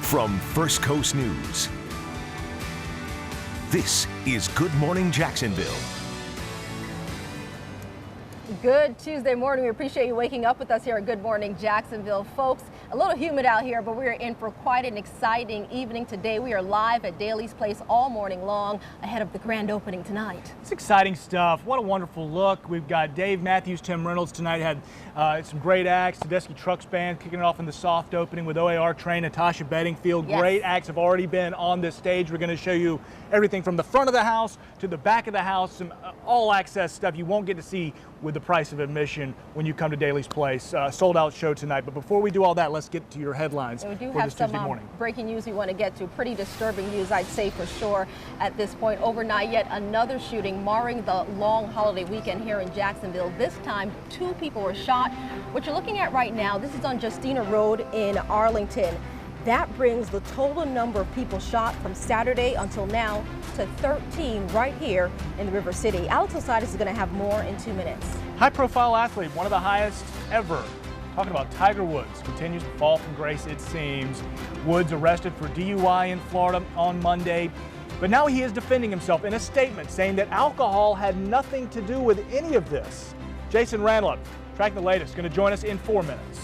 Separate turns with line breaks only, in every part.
From First Coast News, this is Good Morning Jacksonville.
Good Tuesday morning. We appreciate you waking up with us here at Good Morning Jacksonville. Folks, a little humid out here, but we are in for quite an exciting evening today. We are live at Daly's Place all morning long ahead of the grand opening tonight.
It's exciting stuff. What a wonderful look. We've got Dave Matthews, Tim Reynolds tonight had some great acts. Tedeschi Trucks Band kicking it off in the soft opening with OAR Train, Natasha Bedingfield.
Yes.
Great acts have already been on this stage. We're going to show you everything from the front of the house to the back of the house, some all access stuff you won't get to see with the price of admission when you come to Daly's Place. Sold out show tonight. But before we do all that, let's get to your headlines.
And we do
for
have
this
some
Tuesday morning.
breaking news we want to get to. Pretty disturbing news, I'd say for sure at this point. Overnight, yet another shooting marring the long holiday weekend here in Jacksonville. This time, 2 people were shot. What you're looking at right now, this is on Justina Road in Arlington. That brings the total number of people shot from Saturday until now to 13 right here in the River City. Alex Osiris is going to have more in 2 minutes.
High-profile athlete, one of the highest ever. Talking about Tiger Woods, continues to fall from grace, it seems. Woods arrested for DUI in Florida on Monday, but now he is defending himself in a statement saying that alcohol had nothing to do with any of this. Jason Randall, tracking the latest, going to join us in 4 minutes.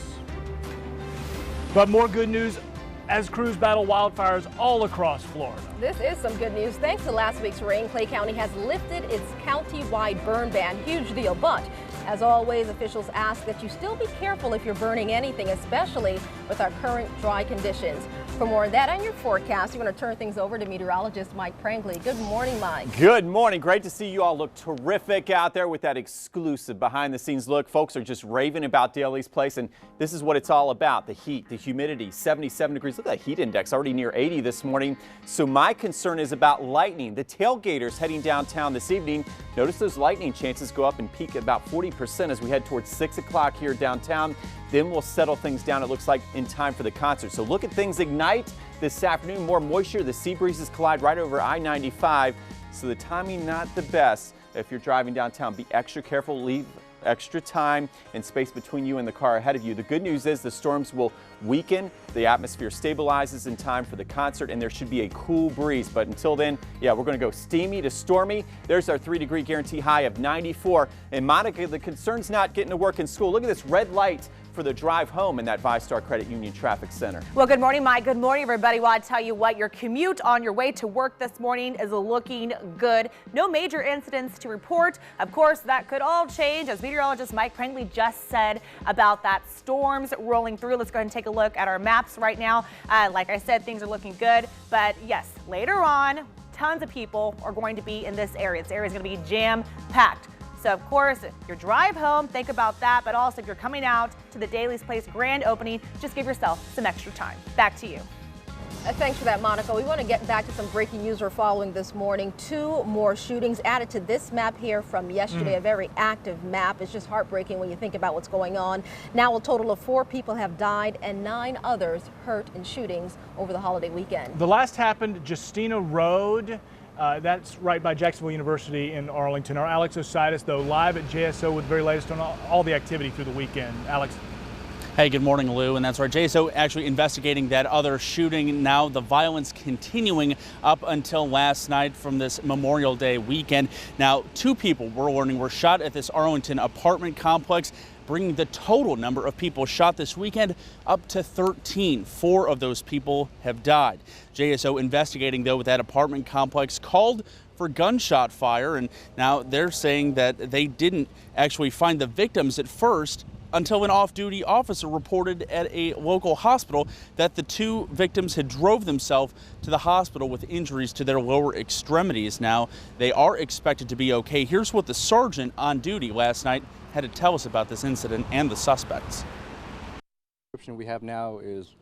But more good news as crews battle wildfires all across Florida.
This is some good news. Thanks to last week's rain, Clay County has lifted its county-wide burn ban. Huge deal, but as always, officials ask that you still be careful if you're burning anything, especially with our current dry conditions. For more on that and your forecast, we're going to turn things over to meteorologist Mike Prangley. Good morning, Mike.
Good morning. Great to see you all look terrific out there with that exclusive behind-the-scenes look. Folks are just raving about Daly's Place, and this is what it's all about. The heat, the humidity, 77 degrees. Look at that heat index, already near 80 this morning. So my concern is about lightning. The tailgaters heading downtown this evening. Notice those lightning chances go up and peak at about 40% as we head towards 6 o'clock here downtown. Then we'll settle things down, it looks like, in time for the concert. So look at things ignite this afternoon. More moisture. The sea breezes collide right over I-95. So the timing not the best. If you're driving downtown, be extra careful. Leave extra time and space between you and the car ahead of you. The good news is the storms will weaken, the atmosphere stabilizes in time for the concert, and there should be a cool breeze. But until then, yeah, we're going to go steamy to stormy. There's our 3-degree guarantee high of 94. And Monica, the concern's not getting to work in school. Look at this red light for the drive home in that VyStar Credit Union Traffic Center.
Well, good morning, Mike. Good morning, everybody. Well, I tell you what, your commute on your way to work this morning is looking good. No major incidents to report. Of course, that could all change, as meteorologist Mike Prangley just said about that storms rolling through. Let's go ahead and take a look at our maps right now. Like I said, things are looking good. But yes, later on, tons of people are going to be in this area. This area is going to be jam-packed. So, of course, your drive home, think about that. But also, if you're coming out to the Daly's Place grand opening, just give yourself some extra time. Back to you.
Thanks for that, Monica. We want to get back to some breaking news we're following this morning. 2 more shootings added to this map here from yesterday, a very active map. It's just heartbreaking when you think about what's going on. Now a total of 4 people have died and 9 others hurt in shootings over the holiday weekend.
The last happened at Justina Road. That's right by Jacksonville University in Arlington. Our Alex Osiris, though, live at JSO with the very latest on all the activity through the weekend. Alex.
Hey, good morning, Lou. And that's right, JSO actually investigating that other shooting. Now the violence continuing up until last night from this Memorial Day weekend. Now 2 people, we're learning, were shot at this Arlington apartment complex, bringing the total number of people shot this weekend up to 13. 4 of those people have died. JSO investigating, though, with that apartment complex, called for gunshot fire, and now they're saying that they didn't actually find the victims at first until an off-duty officer reported at a local hospital that the 2 victims had drove themselves to the hospital with injuries to their lower extremities. Now, they are expected to be okay. Here's what the sergeant on duty last night had to tell us about this incident and the suspects.
The description we have now is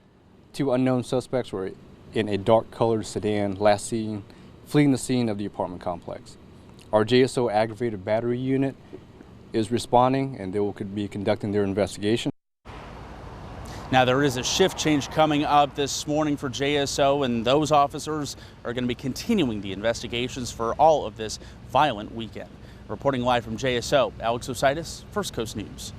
2 unknown suspects were in a dark-colored sedan last seen fleeing the scene of the apartment complex. Our JSO aggravated battery unit is responding, and they will be conducting their investigation.
Now there is a shift change coming up this morning for JSO, and those officers are going to be continuing the investigations for all of this violent weekend. Reporting live from JSO, Alex Osiris, First Coast News.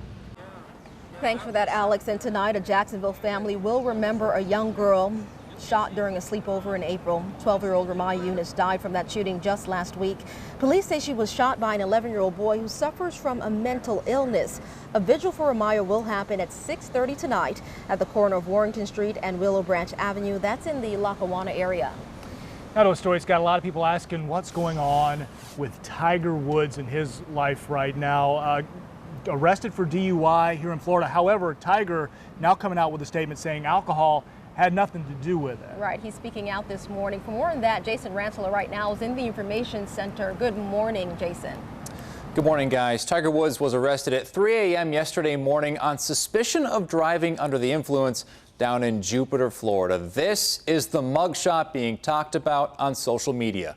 Thanks for that, Alex. And tonight, a Jacksonville family will remember a young girl shot during a sleepover in April. 12-year-old Ramaya Yunus died from that shooting just last week. Police say she was shot by an 11-year-old boy who suffers from a mental illness. A vigil for Ramaya will happen at 6:30 tonight at the corner of Warrington Street and Willow Branch Avenue. That's in the Lackawanna area.
Now to a story, it's got a lot of people asking what's going on with Tiger Woods and his life right now. Arrested for DUI here in Florida. However, Tiger now coming out with a statement saying alcohol had nothing to do with it.
Right, he's speaking out this morning. For more on that, Jason Rantala right now is in the Information Center. Good morning, Jason.
Good morning, guys. Tiger Woods was arrested at 3 a.m. yesterday morning on suspicion of driving under the influence down in Jupiter, Florida. This is the mugshot being talked about on social media.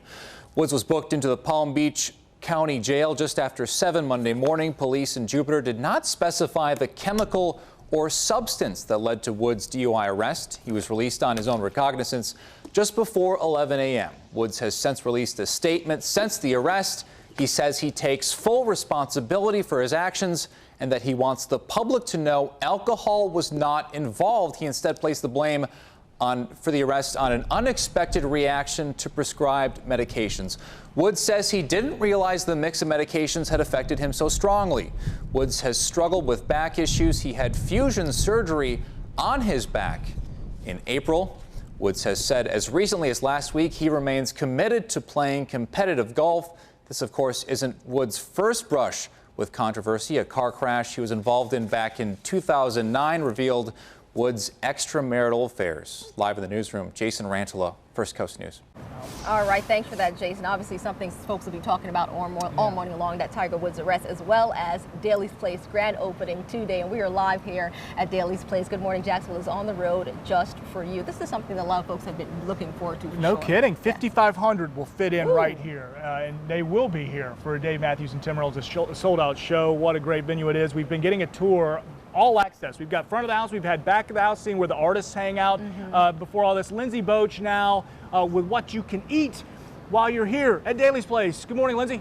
Woods was booked into the Palm Beach County Jail just after 7 Monday morning. Police in Jupiter did not specify the chemical or substance that led to Woods' DUI arrest. He was released on his own recognizance just before 11 a.m. Woods has since released a statement since the arrest. He says he takes full responsibility for his actions and that he wants the public to know alcohol was not involved. He instead placed the blame for the arrest on an unexpected reaction to prescribed medications. Woods says he didn't realize the mix of medications had affected him so strongly. Woods has struggled with back issues. He had fusion surgery on his back in April. Woods has said as recently as last week he remains committed to playing competitive golf. This, of course, isn't Woods' first brush with controversy. A car crash he was involved in back in 2009 revealed Woods' extramarital affairs. Live in the newsroom, Jason Rantala, First Coast News.
All right, thanks for that, Jason. Obviously something folks will be talking about all morning long, that Tiger Woods arrest, as well as Daly's Place grand opening today. And we are live here at Daly's Place. Good Morning Jacksonville is on the road just for you. This is something that a lot of folks have been looking forward to.
No kidding. 5,500 will fit in right here, and they will be here for Dave Matthews and Tim Reynolds' sold-out show. What a great venue it is. We've been getting a tour. All access. We've got front of the house, we've had back of the house, seeing where the artists hang out before all this. Lindsay Boach now with what you can eat while you're here at Daly's Place. Good morning, Lindsay.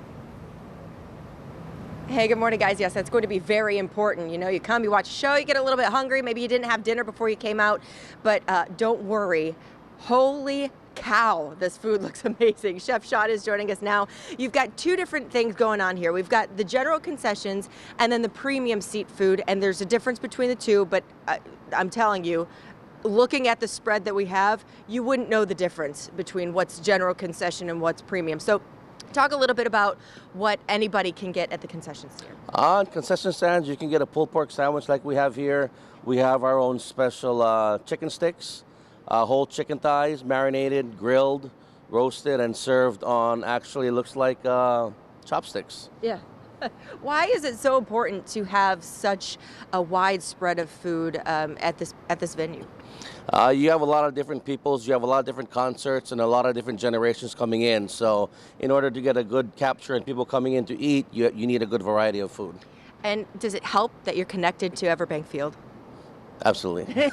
Hey, good morning, guys. Yes, that's going to be very important. You know, you come, you watch a show, you get a little bit hungry. Maybe you didn't have dinner before you came out, but don't worry. Holy cow, this food looks amazing. Chef Shad is joining us now. You've got two different things going on here. We've got the general concessions and then the premium seat food, and there's a difference between the two, but I'm telling you, looking at the spread that we have, you wouldn't know the difference between what's general concession and what's premium. So talk a little bit about what anybody can get at the concession stand.
On concession stands, you can get a pulled pork sandwich like we have here. We have our own special chicken sticks. Whole chicken thighs, marinated, grilled, roasted, and served on, actually, it looks like chopsticks.
Yeah. Why is it so important to have such a wide spread of food at this venue?
You have a lot of different peoples, you have a lot of different concerts, and a lot of different generations coming in. So in order to get a good capture and people coming in to eat, you need a good variety of food.
And does it help that you're connected to Everbank Field?
Absolutely.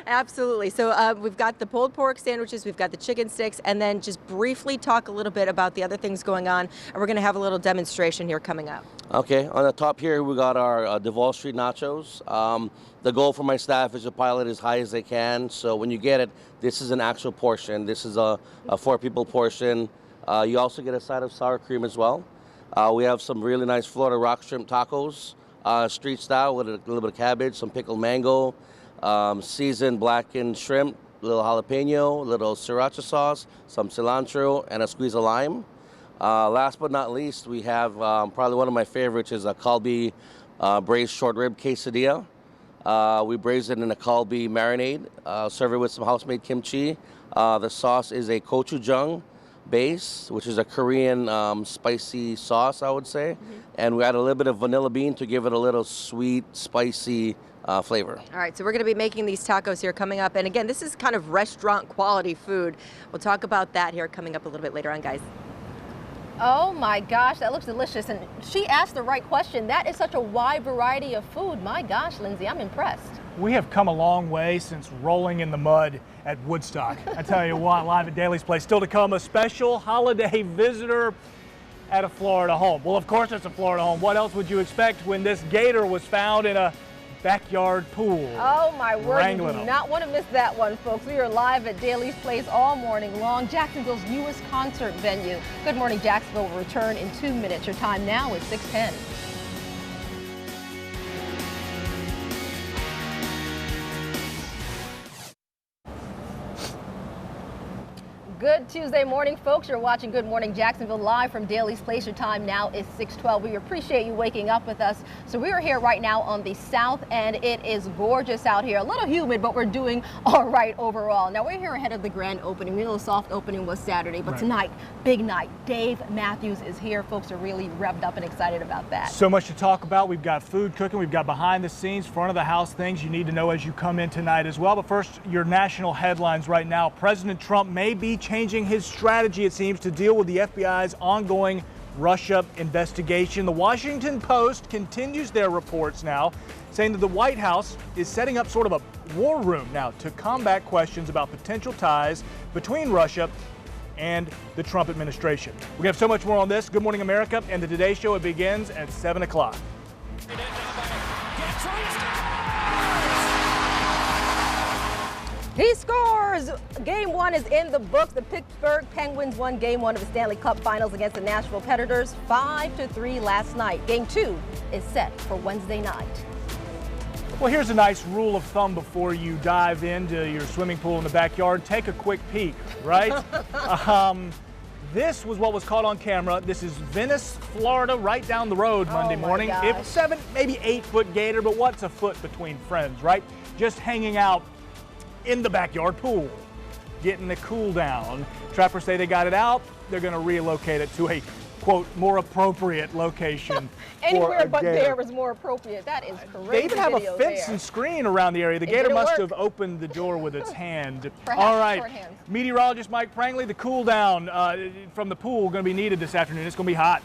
Absolutely. So we've got the pulled pork sandwiches, we've got the chicken sticks, and then just briefly talk a little bit about the other things going on. And we're going to have a little demonstration here coming up.
Okay. On the top here, we got our Duval Street nachos. The goal for my staff is to pile it as high as they can. So when you get it, this is an actual portion. This is a 4-people portion. You also get a side of sour cream as well. We have some really nice Florida rock shrimp tacos. Street style with a little bit of cabbage, some pickled mango, seasoned blackened shrimp, a little jalapeno, a little sriracha sauce, some cilantro, and a squeeze of lime. Last but not least, we have probably one of my favorites is a kalbi braised short rib quesadilla. We braise it in a kalbi marinade, serve it with some house-made kimchi. The sauce is a gochujang base, which is a Korean spicy sauce, I would say. And we add a little bit of vanilla bean to give it a little sweet, spicy flavor.
All right, so we're going to be making these tacos here coming up. And again, this is kind of restaurant quality food. We'll talk about that here coming up a little bit later on, guys.
Oh my gosh, that looks delicious. And she asked the right question. That is such a wide variety of food. My gosh, Lindsay, I'm impressed.
We have come a long way since rolling in the mud at Woodstock. I tell you what, live at Daly's Place. Still to come, a special holiday visitor at a Florida home. Well, of course it's a Florida home. What else would you expect when this gator was found in a backyard pool.
Oh my word, you do
Wrangling 'em.
not want to miss that one, folks. We are live at Daly's Place all morning long, Jacksonville's newest concert venue. Good Morning Jacksonville will return in 2 minutes. Your time now is 6:10. Good Tuesday morning, folks. You're watching Good Morning Jacksonville live from Daly's Place. Your time now is 6:12. We appreciate you waking up with us. So we are here right now on the south end. It is gorgeous out here. A little humid, but we're doing all right overall. Now we're here ahead of the grand opening. We know the soft opening was Saturday, but tonight, big night. Dave Matthews is here. Folks are really revved up and excited about that.
So much to talk about. We've got food cooking. We've got behind the scenes, front of the house things you need to know as you come in tonight as well. But first, your national headlines right now. President Trump may be changing his strategy, it seems, to deal with the FBI's ongoing Russia investigation. The Washington Post continues their reports now, saying that the White House is setting up sort of a war room now to combat questions about potential ties between Russia and the Trump administration. We have so much more on this. Good Morning America and the Today Show. It begins at 7 o'clock.
He scores! Game one is in the books. The Pittsburgh Penguins won game one of the Stanley Cup Finals against the Nashville Predators 5-3 last night. Game two is set for Wednesday night.
Well, here's a nice rule of thumb before you dive into your swimming pool in the backyard. Take a quick peek, right? This was what was caught on camera. This is Venice, Florida, right down the road Monday morning.
Gosh.
It was 7, maybe 8 foot gator, but what's a foot between friends, right? Just hanging out in the backyard pool, getting the cool down. Trappers say they got it out. They're going to relocate it to a, quote, more appropriate location.
Anywhere but
gator.
there is more appropriate. That is crazy.
They even have a
video
fence
there.
and screen around the area. The
It
gator
didn't
must
work.
have opened the door with its hand.
Perhaps
All right,
shorthand.
meteorologist Mike Prangley, the cool down from the pool going to be needed this afternoon. It's going to be hot.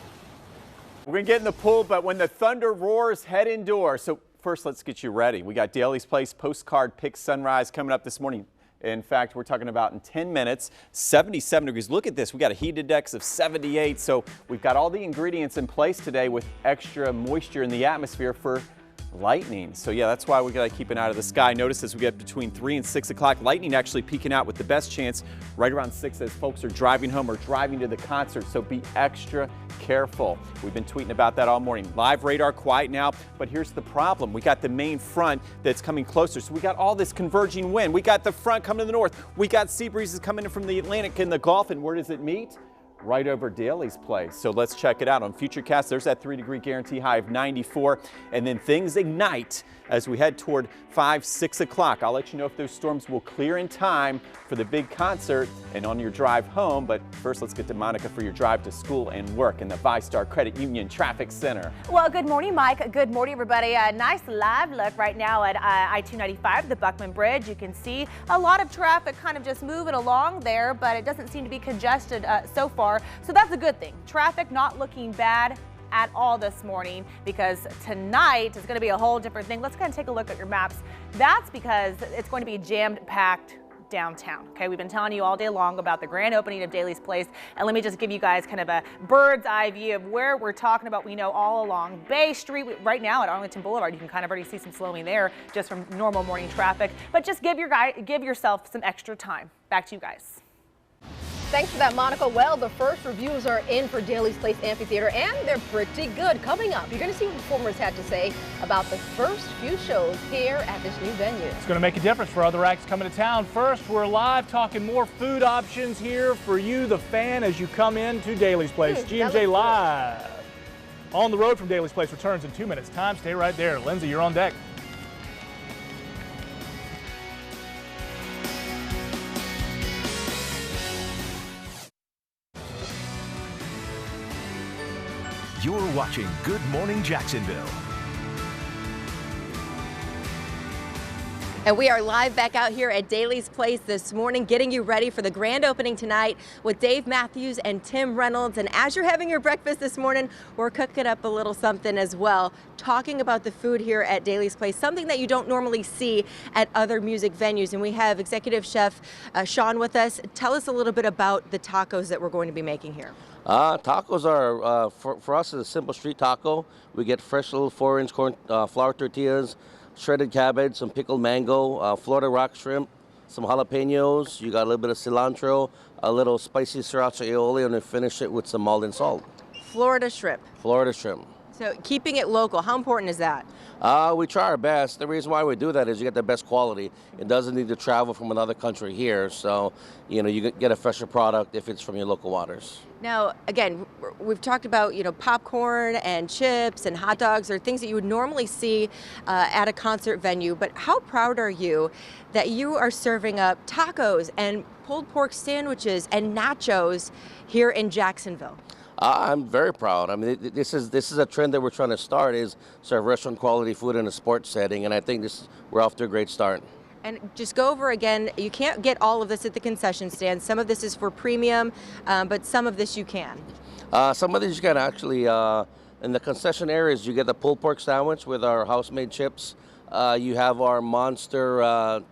We're going to get in the pool, but when the thunder roars, head indoors. So first, let's get you ready. We got Daly's Place postcard pick sunrise coming up this morning. In fact, we're talking about in 10 minutes, 77 degrees. Look at this. We got a heat index of 78. So we've got all the ingredients in place today with extra moisture in the atmosphere for lightning. So yeah, that's why we got to keep an eye to the sky. Notice as we get between 3 and 6 o'clock, lightning actually peeking out with the best chance right around 6 as folks are driving home or driving to the concert. So be extra careful. We've been tweeting about that all morning. Live radar quiet now, but here's the problem. We got the main front that's coming closer. So we got all this converging wind. We got the front coming to the north. We got sea breezes coming in from the Atlantic and the Gulf. And where does it meet? Right over Daly's Place. So let's check it out. On Futurecast, there's that 3-degree guarantee high of 94. And then things ignite as we head toward 5, 6 o'clock. I'll let you know if those storms will clear in time for the big concert and on your drive home. But first, let's get to Monica for your drive to school and work in the VyStar Credit Union Traffic Center.
Well, good morning, Mike. Good morning, everybody. A nice live look right now at I-295, the Buckman Bridge. You can see a lot of traffic kind of just moving along there, but it doesn't seem to be congested so far. So that's a good thing. Traffic not looking bad at all this morning, because tonight is going to be a whole different thing. Let's kind of take a look at your maps. That's because it's going to be jammed-packed downtown. Okay, we've been telling you all day long about the grand opening of Daly's Place, and let me just give you guys kind of a bird's eye view of where we're talking about. We know all along Bay Street right now at Arlington Boulevard, you can kind of already see some slowing there just from normal morning traffic, but just give yourself some extra time. Back to you guys.
Thanks for that, Monica. Well, the first reviews are in for Daly's Place Amphitheater, and they're pretty good. Coming up, you're going to see what performers had to say about the first few shows here at this new venue.
It's going to make a difference for other acts coming to town. First, we're live talking more food options here for you, the fan, as you come in to Daly's Place. GMJ Live. On the road from Daly's Place returns in 2 minutes. Time, stay right there. Lindsay, you're on deck.
You're watching Good Morning Jacksonville.
And we are live back out here at Daly's Place this morning, getting you ready for the grand opening tonight with Dave Matthews and Tim Reynolds. And as you're having your breakfast this morning, we're cooking up a little something as well, talking about the food here at Daly's Place, something that you don't normally see at other music venues. And we have Executive Chef Sean with us. Tell us a little bit about the tacos that we're going to be making here.
Tacos are, for us, it's a simple street taco. We get fresh little 4-inch corn flour tortillas, shredded cabbage, some pickled mango, Florida rock shrimp, some jalapenos. You got a little bit of cilantro, a little spicy sriracha aioli, and then finish it with some malt and salt.
Florida shrimp.
Florida shrimp.
So keeping it local, how important is that?
We try our best. The reason why we do that is you get the best quality. It doesn't need to travel from another country here, so you get a fresher product if it's from your local waters.
Now, again, we've talked about popcorn and chips and hot dogs are things that you would normally see at a concert venue. But how proud are you that you are serving up tacos and pulled pork sandwiches and nachos here in Jacksonville?
I'm very proud. I mean, this is a trend that we're trying to start, is serve restaurant quality food in a sports setting, and I think we're off to a great start.
And just go over again, you can't get all of this at the concession stand. Some of this is for premium, but some of this you can.
Some of these you can actually, in the concession areas, you get the pulled pork sandwich with our house-made chips. You have our monster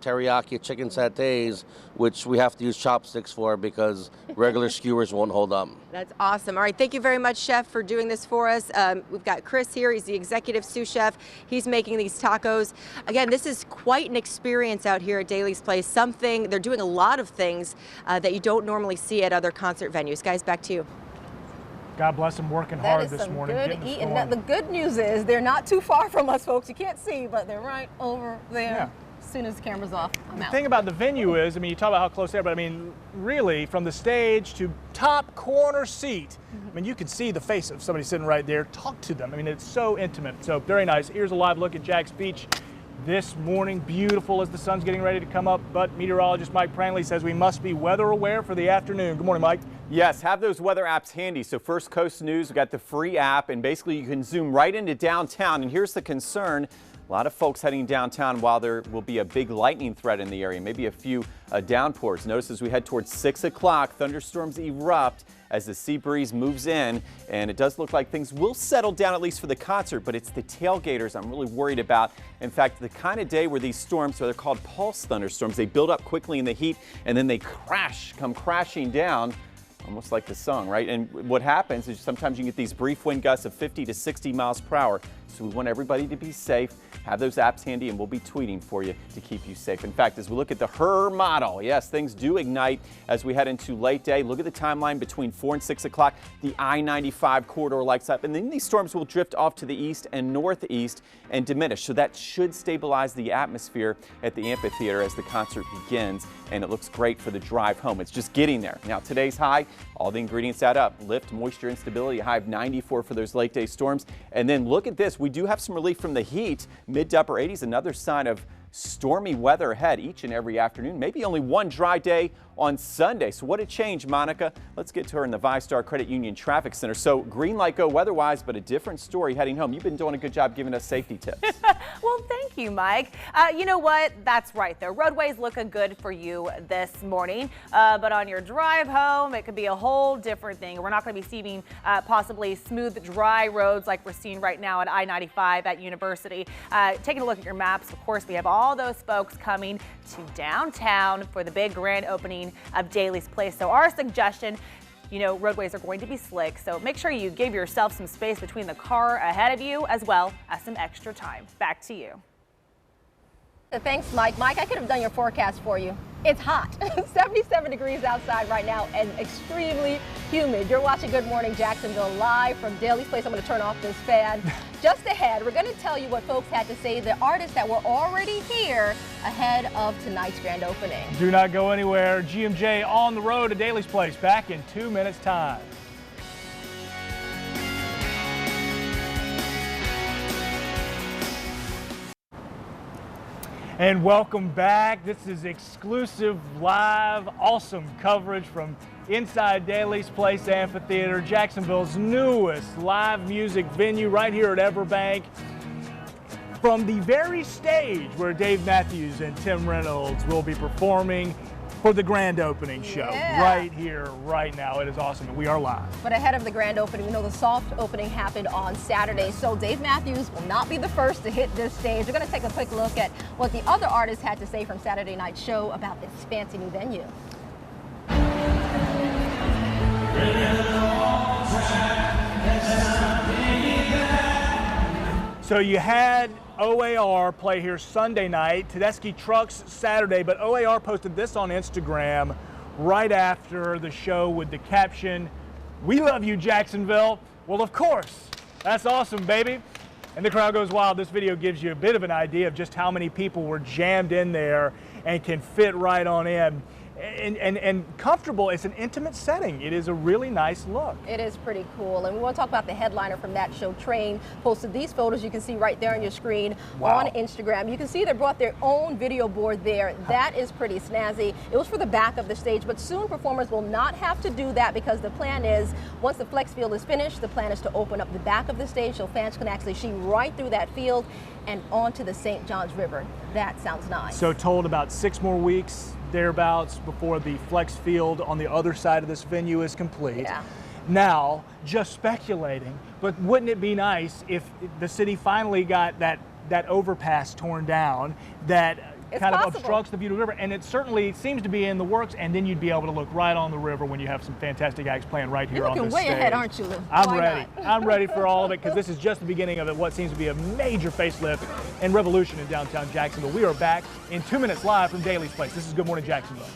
teriyaki chicken satays, which we have to use chopsticks for because regular skewers won't hold up.
That's awesome. All right, thank you very much, Chef, for doing this for us. We've got Chris here. He's the executive sous chef. He's making these tacos. Again, this is quite an experience out here at Daly's Place. They're doing a lot of things that you don't normally see at other concert venues. Guys, back to you.
God bless them, working hard this morning.
That is some good eating. Now, the good news is they're not too far from us, folks. You can't see, but they're right over there.
Yeah.
As soon as the camera's off, I'm out.
The thing about the venue is, I mean, you talk about how close they are, but I mean, really, from the stage to top corner seat, I mean, you can see the face of somebody sitting right there. Talk to them. I mean, it's so intimate. So very nice. Here's a live look at Jack's Beach this morning. Beautiful as the sun's getting ready to come up, but meteorologist Mike Prangley says we must be weather aware for the afternoon. Good morning, Mike.
Yes, have those weather apps handy. So First Coast News, we got the free app, and basically you can zoom right into downtown. And here's the concern. A lot of folks heading downtown while there will be a big lightning threat in the area, maybe a few downpours. Notice as we head towards 6 o'clock, thunderstorms erupt as the sea breeze moves in, and it does look like things will settle down, at least for the concert, but it's the tailgaters I'm really worried about. In fact, the kind of day where these storms, so they're called pulse thunderstorms, they build up quickly in the heat and then they come crashing down. Almost like the song, right? And what happens is sometimes you get these brief wind gusts of 50 to 60 miles per hour. So we want everybody to be safe. Have those apps handy, and we'll be tweeting for you to keep you safe. In fact, as we look at the HER model, yes, things do ignite as we head into late day. Look at the timeline between 4 and 6 o'clock. The I-95 corridor lights up, and then these storms will drift off to the east and northeast and diminish. So that should stabilize the atmosphere at the amphitheater as the concert begins, and it looks great for the drive home. It's just getting there. Now, today's high, all the ingredients add up. Lift, moisture, instability, a high of 94 for those late day storms. And then look at this. We do have some relief from the heat, mid to upper 80s, another sign of stormy weather ahead each and every afternoon. Maybe only one dry day on Sunday. So what a change, Monica. Let's get to her in the VyStar Credit Union Traffic Center. So green light go weather-wise, but a different story heading home. You've been doing a good job giving us safety tips.
Well, thank you, Mike. You know what? That's right. The roadways looking good for you this morning, but on your drive home, it could be a whole different thing. We're not going to be seeing possibly smooth, dry roads like we're seeing right now at I-95 at University. Taking a look at your maps, of course, we have all those folks coming to downtown for the big grand opening of Daly's Place. So our suggestion, roadways are going to be slick, so make sure you give yourself some space between the car ahead of you as well as some extra time. Back to you.
Thanks, Mike. Mike, I could have done your forecast for you. It's hot. 77 degrees outside right now and extremely humid. You're watching Good Morning Jacksonville live from Daly's Place. I'm going to turn off this fan. Just ahead, we're going to tell you what folks had to say, the artists that were already here ahead of tonight's grand opening.
Do not go anywhere. GMJ on the road to Daly's Place. Back in 2 minutes' time. And welcome back. This is exclusive, live, awesome coverage from inside Daly's Place Amphitheater, Jacksonville's newest live music venue right here at Everbank. From the very stage where Dave Matthews and Tim Reynolds will be performing for the grand opening show right here, right now. It is awesome, and we are live.
But ahead of the grand opening, we know the soft opening happened on Saturday, so Dave Matthews will not be the first to hit this stage. We're going to take a quick look at what the other artists had to say from Saturday night's show about this fancy new venue.
So you had OAR play here Sunday night, Tedeschi Trucks Saturday, but OAR posted this on Instagram right after the show with the caption, "We love you, Jacksonville." Well, of course, that's awesome, baby. And the crowd goes wild. This video gives you a bit of an idea of just how many people were jammed in there and can fit right on in. And comfortable. It's an intimate setting. It is a really nice look.
It is pretty cool. And we want to talk about the headliner from that show. Train posted these photos you can see right there on your screen on Instagram. You can see they brought their own video board there. That is pretty snazzy. It was for the back of the stage, but soon performers will not have to do that because the plan is, once the flex field is finished, the plan is to open up the back of the stage so fans can actually see right through that field and onto the St. Johns River. That sounds nice.
So told about 6 more weeks thereabouts before the flex field on the other side of this venue is complete.
Yeah.
Now, just speculating, but wouldn't it be nice if the city finally got that overpass torn down that kind of obstructs the view to the river, and it certainly seems to be in the works, and then you'd be able to look right on the river when you have some fantastic acts playing right here on this stage.
You're looking way ahead, aren't you, Lou?
I'm ready. I'm ready for all of it because this is just the beginning of what seems to be a major facelift and revolution in downtown Jacksonville. We are back in 2 minutes live from Daly's Place. This is Good Morning Jacksonville.